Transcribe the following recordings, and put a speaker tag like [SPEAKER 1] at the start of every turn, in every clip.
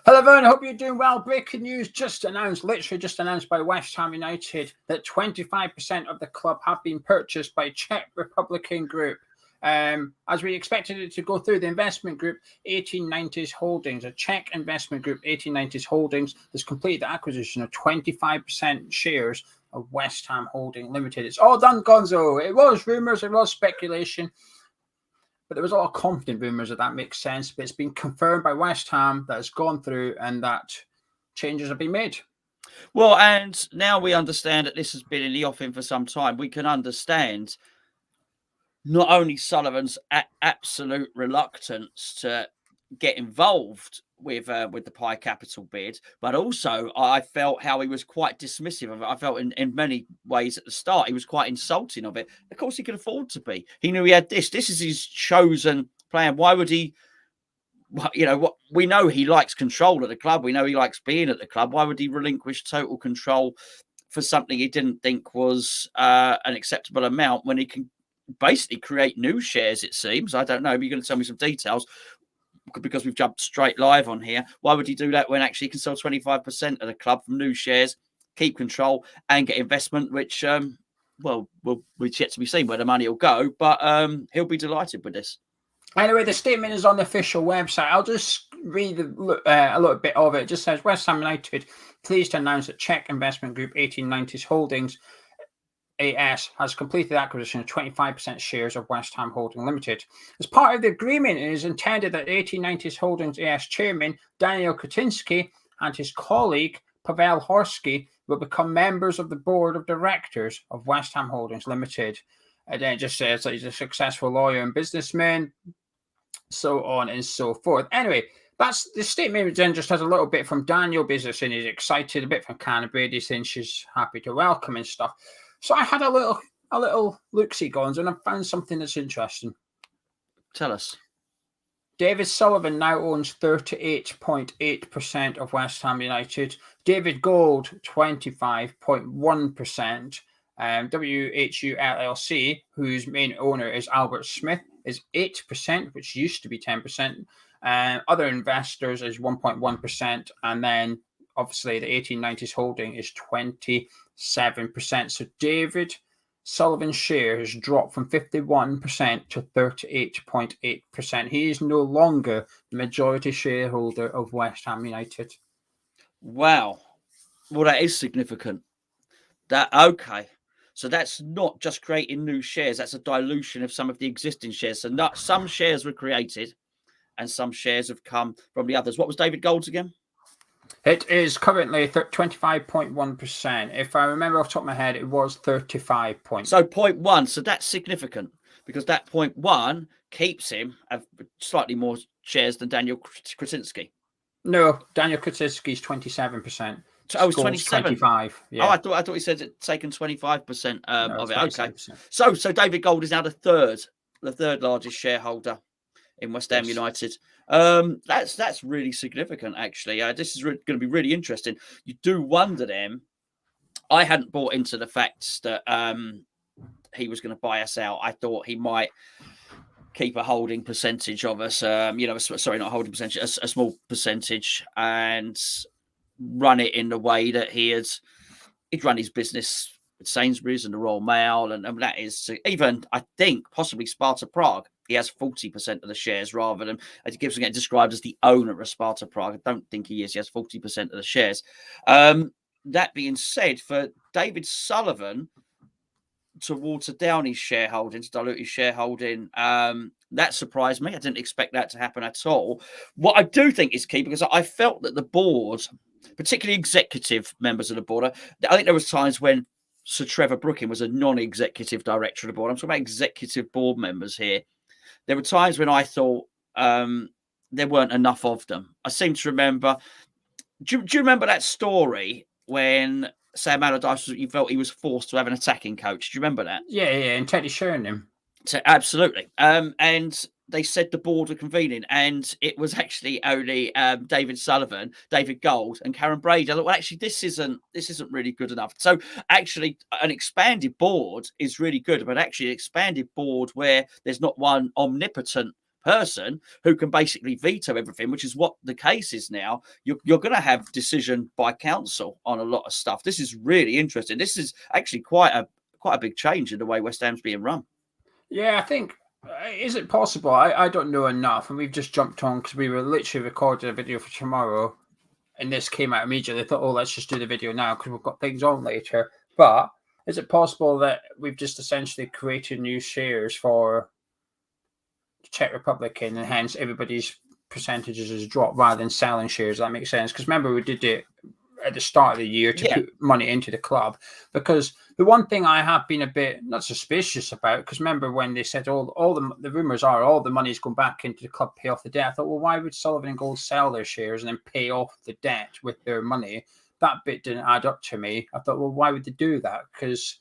[SPEAKER 1] Hello everyone, I hope you're doing well. Breaking news literally just announced by West Ham United that 25% of the club have been purchased by Czech Republican Group. As we expected it to go through, the investment group 1890s Holdings, a Czech investment group 1890s Holdings, has completed the acquisition of 25% shares of West Ham Holding Limited. It's all done, Gonzo. It was rumours, it was speculation. But there was a lot of confident rumours that makes sense. But it's been confirmed by West Ham that it's gone through and that changes have been made.
[SPEAKER 2] Well, and now we understand that this has been in the offing for some time. We can understand not only Sullivan's absolute reluctance to get involved with the Pi Capital bid, but also I felt how he was quite dismissive of it. I felt in many ways at the start he was quite insulting of it. Of course, he could afford to be. He knew he had this. This is his chosen plan. Why would he? You know what? We know he likes control at the club. We know he likes being at the club. Why would he relinquish total control for something he didn't think was an acceptable amount when he can basically create new shares? It seems. I don't know. You're going to tell me some details, because we've jumped straight live on here. Why would he do that when actually he can sell 25% of the club from new shares, keep control, and get investment, which, it's yet to be seen where the money will go, but he'll be delighted with this.
[SPEAKER 1] Anyway, the statement is on the official website. I'll just read a little bit of it. It just says, West Ham United pleased to announce that Czech investment group 1890s Holdings AS has completed the acquisition of 25% shares of West Ham Holding Limited. As part of the agreement, it is intended that 1890s Holdings AS chairman Daniel Kuczynski and his colleague Pavel Horsky will become members of the board of directors of West Ham Holdings Limited. And then it just says that he's a successful lawyer and businessman, so on and so forth. Anyway, that's the statement. Then just has a little bit from Daniel Business, and he's excited, a bit from Canna Brady saying she's happy to welcome and stuff. So I had a little look-see Gonzo, and I found something that's interesting.
[SPEAKER 2] Tell us.
[SPEAKER 1] David Sullivan now owns 38.8% of West Ham United. David Gold, 25.1%. WHUFC, whose main owner is Albert Smith, is 8%, which used to be 10%. Other investors is 1.1%. And then, obviously, the 1890s holding is 27%. So David Sullivan's share has dropped from 51% to 38.8%. He is no longer the majority shareholder of West Ham United.
[SPEAKER 2] Wow. Well, that is significant. Okay. So that's not just creating new shares. That's a dilution of some of the existing shares. So some shares were created and some shares have come from the others. What was David Gold's again?
[SPEAKER 1] It is currently 25.1%. If I remember off the top of my head, it was 35 points.
[SPEAKER 2] So 0.1. So that's significant because that 0.1 keeps him slightly more shares than Daniel Kuczynski.
[SPEAKER 1] No, Daniel Kuczynski's 27%.
[SPEAKER 2] Oh, it's 27.
[SPEAKER 1] 25. Yeah.
[SPEAKER 2] Oh, I thought he said it taken 25% of it.
[SPEAKER 1] 27%.
[SPEAKER 2] Okay. So David Gold is now the third largest shareholder in West Ham United. That's really significant, actually. This is going to be really interesting. You do wonder then. I hadn't bought into the fact that he was going to buy us out. I thought he might keep a holding percentage of us. Sorry, not a holding percentage, a small percentage, and run it in the way that he'd run his business with Sainsbury's and the Royal Mail, and that is even, I think, possibly Sparta Prague. He has 40% of the shares rather than, as he keeps getting described as the owner of Sparta Prague. I don't think he is. He has 40% of the shares. That being said, for David Sullivan to water down his shareholding, to dilute his shareholding, that surprised me. I didn't expect that to happen at all. What I do think is key, because I felt that the board, particularly executive members of the board, I think there was times when Sir Trevor Brooking was a non-executive director of the board. I'm talking about executive board members here. There were times when I thought there weren't enough of them. I seem to remember. Do you remember that story when Sam Allardyce, you felt he was forced to have an attacking coach? Do you remember that?
[SPEAKER 1] Yeah, and Teddy Sheringham.
[SPEAKER 2] So, absolutely. And they said the board were convening, and it was actually only David Sullivan, David Gold, and Karen Brady. I thought, well, actually, this isn't really good enough. So, actually, an expanded board is really good, but actually, an expanded board where there's not one omnipotent person who can basically veto everything, which is what the case is now. You're going to have decision by council on a lot of stuff. This is really interesting. This is actually quite a big change in the way West Ham's being run.
[SPEAKER 1] Yeah, I think, is it possible? I don't know enough, and we've just jumped on because we were literally recording a video for tomorrow, and this came out immediately. I thought, oh, let's just do the video now because we've got things on later. But is it possible that we've just essentially created new shares for Czech Republic, and hence everybody's percentages has dropped rather than selling shares? That makes sense, because remember we did it at the start of the year to put money into the club. Because the one thing I have been a bit not suspicious about, because remember when they said all the rumors are all the money's going back into the club, pay off the debt. I thought, well, why would Sullivan and Gold sell their shares and then pay off the debt with their money? That bit didn't add up to me. I thought, well, why would they do that? Because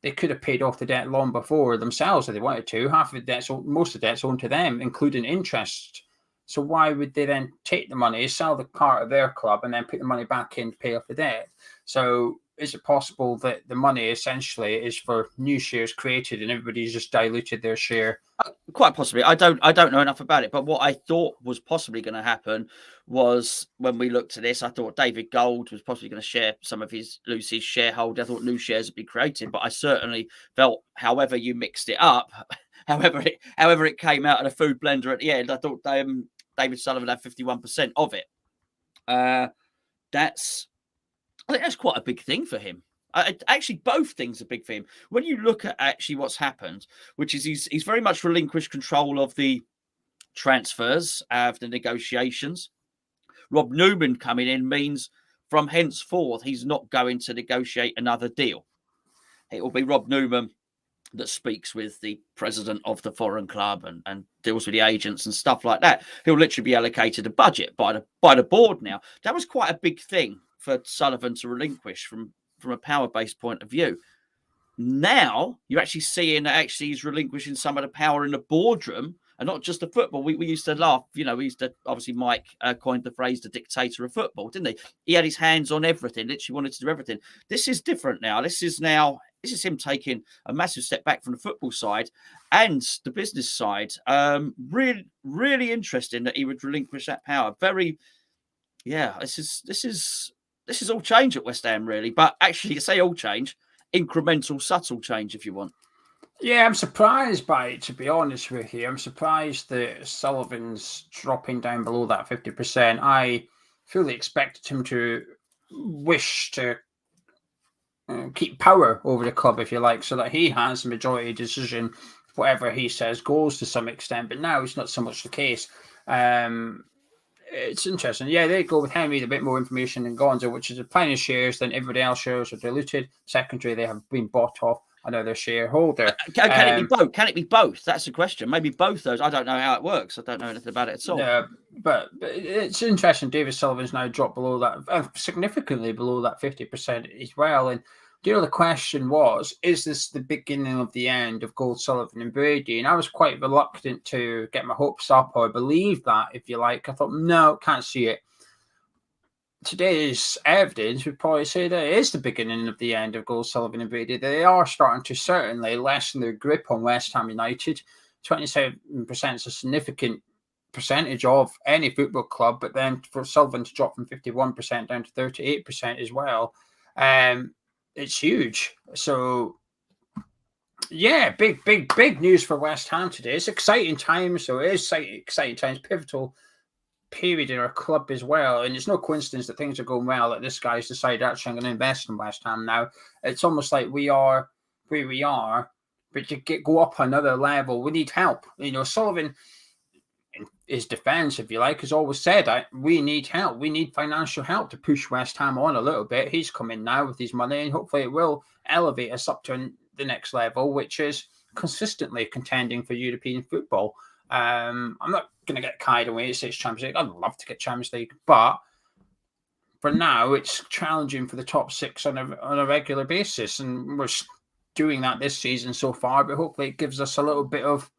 [SPEAKER 1] they could have paid off the debt long before themselves if they wanted to. Half of the debt's, most of the debt's owed to them, including interest. So why would they then take the money, sell the part of their club, and then put the money back in to pay off the debt? So is it possible that the money essentially is for new shares created and everybody's just diluted their share?
[SPEAKER 2] Quite possibly. I don't know enough about it, but what I thought was possibly going to happen was when we looked at this, I thought David Gold was possibly going to share some of Lucy's shareholder. I thought new shares would be created, but I certainly felt, however you mixed it up, however it came out of the food blender at the end, I thought David Sullivan had 51% of it. I think that's quite a big thing for him. Actually, both things are big for him. When you look at actually what's happened, which is he's very much relinquished control of the transfers, of the negotiations. Rob Newman coming in means from henceforth he's not going to negotiate another deal. It will be Rob Newman that speaks with the president of the foreign club and deals with the agents and stuff like that. He'll literally be allocated a budget by the board now. That was quite a big thing for Sullivan to relinquish from a power-based point of view. Now you're actually seeing that actually he's relinquishing some of the power in the boardroom and not just the football. We used to laugh, we used to, obviously Mike coined the phrase the dictator of football, didn't he? He had his hands on everything, literally wanted to do everything. This is different now. This is him taking a massive step back from the football side and the business side. Really, really interesting that he would relinquish that power. This is all change at West Ham, really. But actually, you say all change, incremental, subtle change, if you want.
[SPEAKER 1] Yeah, I'm surprised by it, to be honest with you. I'm surprised that Sullivan's dropping down below that 50%. I fully expected him to wish to keep power over the club, if you like, so that he has the majority decision. Whatever he says goes to some extent, but now it's not so much the case. It's interesting. Yeah, they go with Henry, a bit more information than Gonzo, which is a plenty of shares, then everybody else shares are diluted. Secondary, they have been bought off another shareholder.
[SPEAKER 2] Can it be both? Can it be both? That's the question. Maybe both those. I don't know how it works. I don't know anything about it at all.
[SPEAKER 1] Yeah, but it's interesting. David Sullivan's now dropped below that, significantly below that 50% as well. And the question was, is this the beginning of the end of Gold, Sullivan and Brady? And I was quite reluctant to get my hopes up or believe that, if you like. I thought, no, can't see it. Today's evidence would probably say that it is the beginning of the end of Gold, Sullivan and Brady. They are starting to certainly lessen their grip on West Ham United. 27% is a significant percentage of any football club, but then for Sullivan to drop from 51% down to 38% as well, it's huge. So, yeah, big news for West Ham today. It's exciting times. So it is exciting times, pivotal period in our club as well. And it's no coincidence that things are going well, that this guy's decided, actually, I'm going to invest in West Ham now. It's almost like we are where we are, but to go up another level, we need help. Sullivan, in his defense, if you like, has always said, we need help. We need financial help to push West Ham on a little bit. He's come in now with his money, and hopefully it will elevate us up to the next level, which is consistently contending for European football. I'm not going to get carried away. It's Champions League. I'd love to get Champions League, but for now, it's challenging for the top six on a regular basis, and we're doing that this season so far. But hopefully, it gives us a little bit of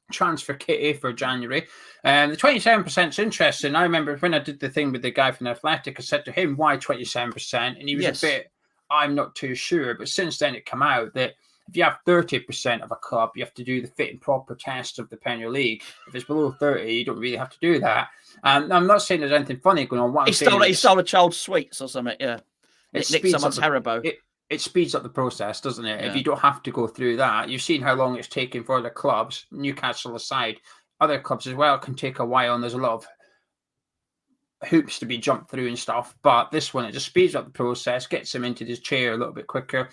[SPEAKER 1] transfer kitty for January. The 27% is interesting. I remember when I did the thing with the guy from the Athletic, I said to him, "Why 27%?" And he was a bit, "I'm not too sure." But since then, it came out that If you have 30% of a club, you have to do the fit and proper test of the Premier League. If it's below 30, you don't really have to do that. And I'm not saying there's anything funny going on. What
[SPEAKER 2] He stole a child's sweets or something. Yeah,
[SPEAKER 1] it
[SPEAKER 2] nicked someone's Haribo.
[SPEAKER 1] It speeds up the process, doesn't it?
[SPEAKER 2] Yeah.
[SPEAKER 1] If you don't have to go through that, you've seen how long it's taken for other clubs, Newcastle aside, other clubs as well can take a while, and there's a lot of hoops to be jumped through and stuff. But this one, it just speeds up the process, gets him into his chair a little bit quicker.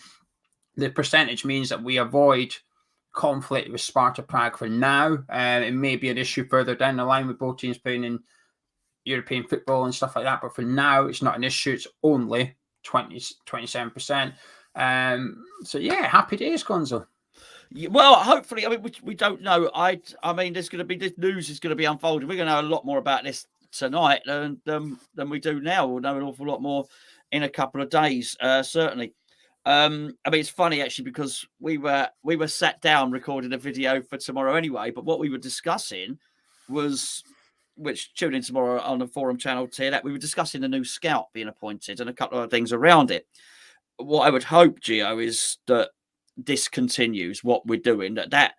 [SPEAKER 1] The percentage means that we avoid conflict with Sparta Prague for now. It may be an issue further down the line with both teams playing in European football and stuff like that. But for now, it's not an issue. It's only 27%. So yeah, happy days, Gonzo.
[SPEAKER 2] Well, hopefully, I mean, we don't know. I mean, there's going to be, this news is going to be unfolding. We're going to know a lot more about this tonight than we do now. We'll know an awful lot more in a couple of days, certainly. I mean, it's funny actually, because we were sat down recording a video for tomorrow anyway. But what we were discussing was, which tune in tomorrow on the forum channel to hear that, we were discussing the new scout being appointed and a couple of things around it. What I would hope, Geo, is that this continues what we're doing, that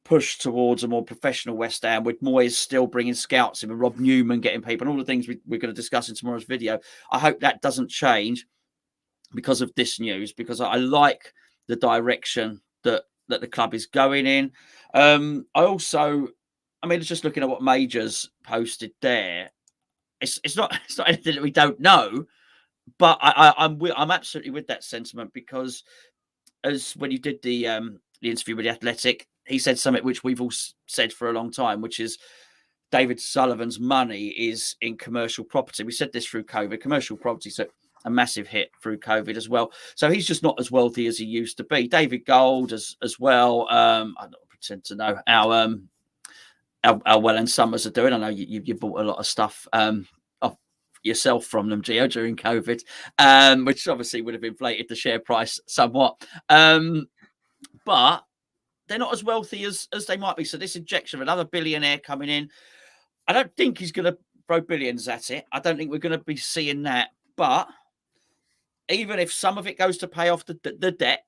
[SPEAKER 2] push towards a more professional West Ham, with Moyes still bringing scouts in, with Rob Newman getting people, and all the things we're going to discuss in tomorrow's video. I hope that doesn't change because of this news, because I like the direction that the club is going in. I mean, just looking at what Majors posted there, it's not anything that we don't know, but I'm absolutely with that sentiment, because as when you did the interview with The Athletic, he said something which we've all said for a long time, which is David Sullivan's money is in commercial property. We said this through COVID. Commercial property took a massive hit through COVID as well. So he's just not as wealthy as he used to be. David Gold as well. I don't pretend to know how well Summers are doing. I know you bought a lot of stuff off yourself from them, Geo, during COVID, which obviously would have inflated the share price somewhat. But they're not as wealthy as they might be. So this injection of another billionaire coming in, I don't think he's going to throw billions at it. I don't think we're going to be seeing that. But even if some of it goes to pay off the debt,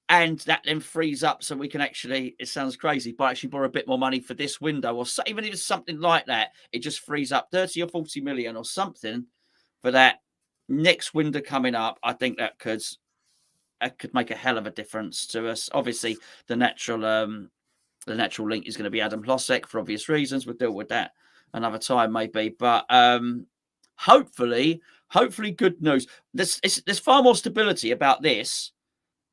[SPEAKER 2] and that then frees up so we can actually, it sounds crazy, but actually borrow a bit more money for this window, or even if it's something like that, it just frees up 30 or 40 million or something for that next window coming up. I think that could make a hell of a difference to us. Obviously, the natural link is going to be Adam Hlošek for obvious reasons. We'll deal with that another time, maybe. But hopefully good news. There's far more stability about this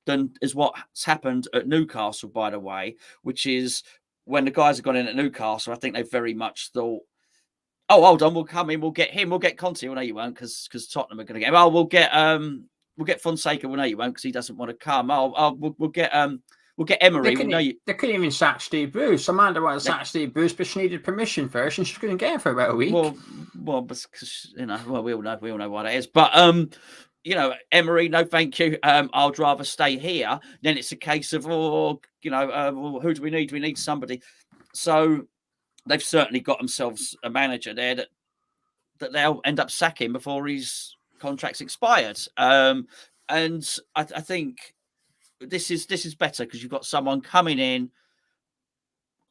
[SPEAKER 2] than is what's happened at Newcastle, by the way, which is when the guys have gone in at Newcastle, I think they very much thought, oh, hold on, we'll come in, we'll get him, we'll get Conte. Well, no, you won't, because Tottenham are going to get him. Oh, we'll get Fonseca. Well, no, you won't, because he doesn't want to come. We'll get Emery.
[SPEAKER 1] They couldn't even sack Steve Bruce. Amanda wanted to sack Steve Bruce, but she needed permission first, and she couldn't get it for about a week.
[SPEAKER 2] Well, because we all know why that is. But Emery, no, thank you. I'd rather stay here. Then it's a case of, who do we need? We need somebody. So they've certainly got themselves a manager there that they'll end up sacking before his contract's expired. And I think this is better, because you've got someone coming in,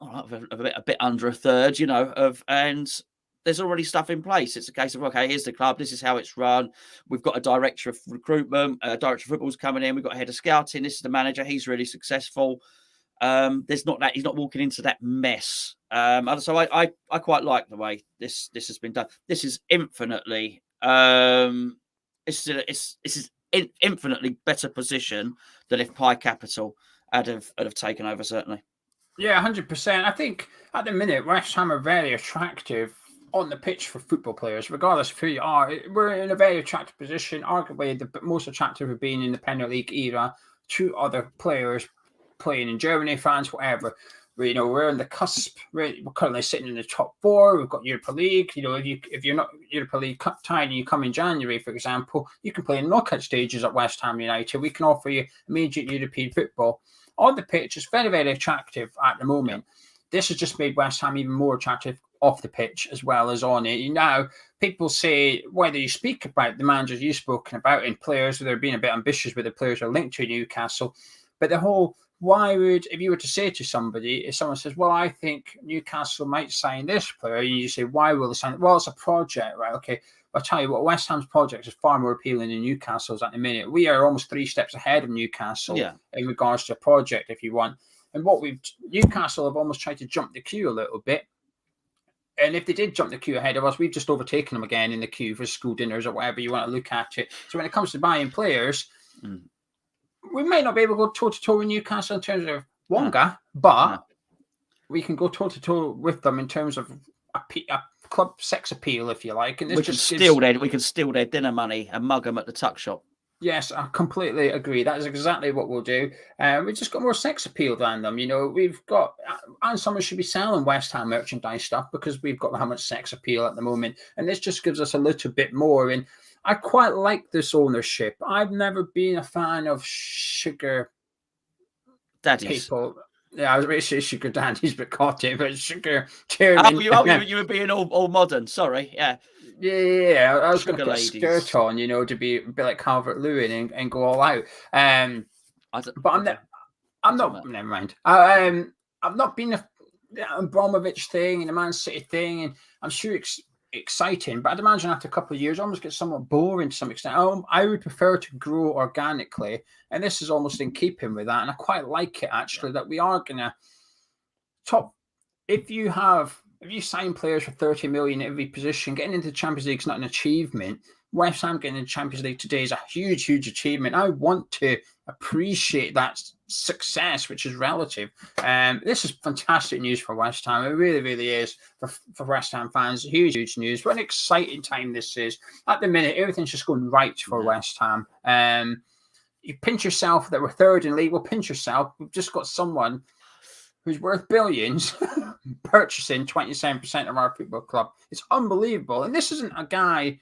[SPEAKER 2] a bit under a third, and there's already stuff in place. It's a case of, okay, here's the club, this is how it's run. We've got a director of recruitment, a director of football's coming in. We've got a head of scouting. This is the manager. He's really successful. There's not that, he's not walking into that mess. So I quite like the way this has been done. This is infinitely infinitely better position than if Pi Capital had have taken over, certainly.
[SPEAKER 1] Yeah, 100%. I think at the minute West Ham are very attractive on the pitch for football players, regardless of who you are. We're in a very attractive position, arguably the most attractive of being in the Premier League era to other players playing in Germany, France, whatever. We're on the cusp. We're currently sitting in the top four. We've got Europa League. If you're not Europa League Cup tied and you come in January, for example, you can play in knockout stages at West Ham United. We can offer you immediate European football. On the pitch, it's very, very attractive at the moment. This has just made West Ham even more attractive. off the pitch as well as on it. Now, people say whether you speak about the managers you've spoken about and players, they're being a bit ambitious with the players who are linked to Newcastle, but the whole, why would, if you were to say to somebody, if someone says, well, I think Newcastle might sign this player, and you say, why will they sign it? Well, it's a project, right? Okay, I'll tell you what, West Ham's project is far more appealing than Newcastle's at the minute. We are almost 3 steps ahead of Newcastle in regards to a project, if you want. And Newcastle have almost tried to jump the queue a little bit. And if they did jump the queue ahead of us, we've just overtaken them again in the queue for school dinners or whatever you want to look at it. So when it comes to buying players, we might not be able to go toe-to-toe with Newcastle in terms of Wonga, but we can go toe-to-toe with them in terms of a club sex appeal, if you like. And
[SPEAKER 2] we can steal their dinner money and mug them at the tuck shop.
[SPEAKER 1] Yes, I completely agree. That is exactly what we'll do. We've just got more sex appeal than them. We've got, and someone should be selling West Ham merchandise stuff because we've got how much sex appeal at the moment. And this just gives us a little bit more. And I quite like this ownership. I've never been a fan of sugar
[SPEAKER 2] daddies.
[SPEAKER 1] People. Yeah, I was going to say sugar daddies, but caught it. But sugar chairman.
[SPEAKER 2] You were being all modern. Sorry. Yeah.
[SPEAKER 1] Yeah, I was going to put a skirt on, to be like Calvert-Lewin and go all out. But I'm not. Never mind. I've not been a Abramovich thing and a Man City thing, and I'm sure it's exciting. But I'd imagine after a couple of years, it almost gets somewhat boring to some extent. I would prefer to grow organically, and this is almost in keeping with that. And I quite like it actually that we are going to top. If you sign players for 30 million at every position, getting into the Champions League is not an achievement. West Ham getting into the Champions League today is a huge, huge achievement. I want to appreciate that success, which is relative. This is fantastic news for West Ham. It really, really is for West Ham fans. Huge, huge news. What an exciting time this is. At the minute, everything's just going right for West Ham. You pinch yourself that we're third in league. Well, pinch yourself. We've just got someone who's worth billions purchasing 27% of our football club. It's unbelievable. And this isn't a guy.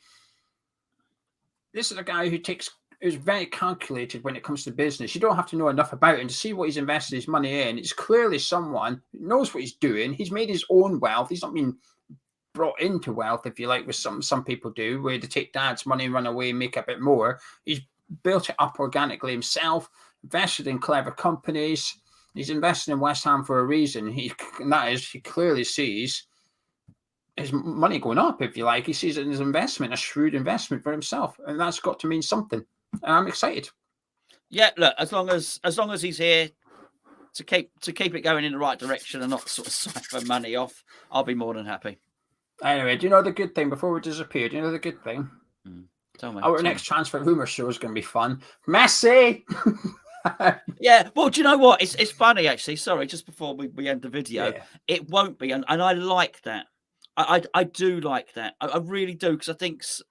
[SPEAKER 1] This is a guy who's very calculated when it comes to business. You don't have to know enough about him to see what he's invested his money in. It's clearly someone who knows what he's doing. He's made his own wealth. He's not been brought into wealth, if you like, with some people do, where they take dad's money and run away and make a bit more. He's built it up organically himself, invested in clever companies. He's invested in West Ham for a reason. He clearly sees his money going up, if you like. He sees it as an investment, a shrewd investment for himself, and that's got to mean something. And I'm excited.
[SPEAKER 2] Yeah, look, as long as he's here to keep it going in the right direction and not sort of siphon money off, I'll be more than happy.
[SPEAKER 1] Anyway, do you know the good thing before we disappear? Do you know the good thing?
[SPEAKER 2] Tell me.
[SPEAKER 1] Our next transfer rumor show is going to be fun. Messi.
[SPEAKER 2] Yeah, well, do you know what? It's funny actually. Sorry, just before we end the video, it won't be, and I like that. I do like that. I really do, because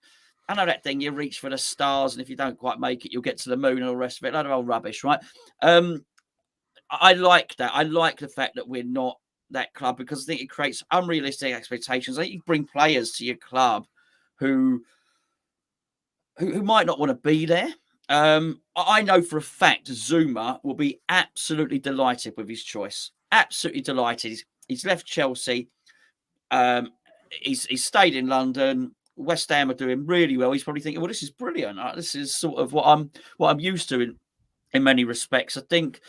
[SPEAKER 2] I know that thing, you reach for the stars, and if you don't quite make it, you'll get to the moon and all the rest of it. A lot of old rubbish, right? I like that. I like the fact that we're not that club, because I think it creates unrealistic expectations. I think you bring players to your club who might not want to be there. I know for a fact Zuma will be absolutely delighted with his choice. Absolutely delighted. He's left Chelsea. He's stayed in London. West Ham are doing really well. He's probably thinking, well, this is brilliant. This is sort of what I'm used to in many respects. I think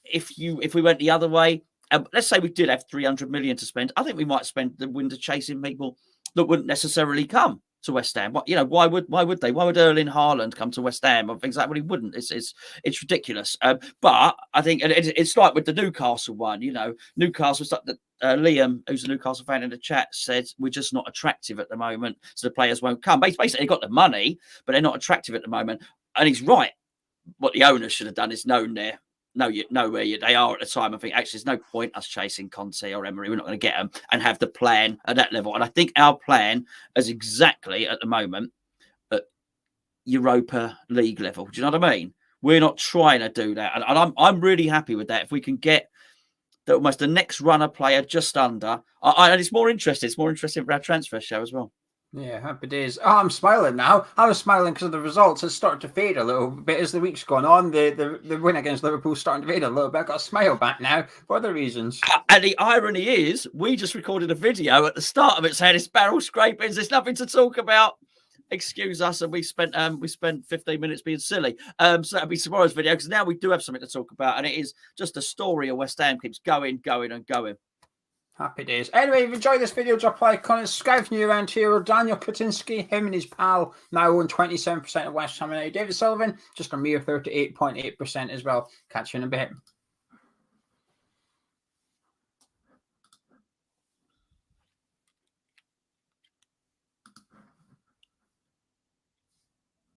[SPEAKER 2] if we went the other way, let's say we did have 300 million to spend, I think we might spend the winter chasing people that wouldn't necessarily come to West Ham. Why would they? Why would Erling Haaland come to West Ham? I think that really wouldn't. It's ridiculous. But I think it's like with the Newcastle one. Newcastle, Liam, who's a Newcastle fan in the chat, said we're just not attractive at the moment, so the players won't come. Basically, they got the money, but they're not attractive at the moment. And he's right. What the owners should have done is known where they are at the time. I think actually there's no point us chasing Conte or Emery. We're not going to get them, and have the plan at that level. And I think our plan is exactly at the moment at Europa League level. Do you know what I mean? We're not trying to do that, and I'm really happy with that. If we can get the next runner player just under, and it's more interesting. It's more interesting for our transfer show as well.
[SPEAKER 1] Yeah, happy days. Oh, I'm smiling now. I was smiling because of the results. It's started to fade a little bit as the week's gone on. The win against Liverpool's starting to fade a little bit. I've got a smile back now for other reasons.
[SPEAKER 2] And the irony is, we just recorded a video at the start of it saying it's barrel scrapings. There's nothing to talk about. Excuse us, and we spent 15 minutes being silly. So that'll be tomorrow's video, because now we do have something to talk about, and it is just a story of West Ham keeps going and going.
[SPEAKER 1] Happy days. Anyway, if you enjoyed this video, drop a like, comment, subscribe if you're new around here. Daniel Kutinsky, him and his pal now own 27% of West Ham United. David Sullivan, just a mere 38.8% as well. Catch you in a bit.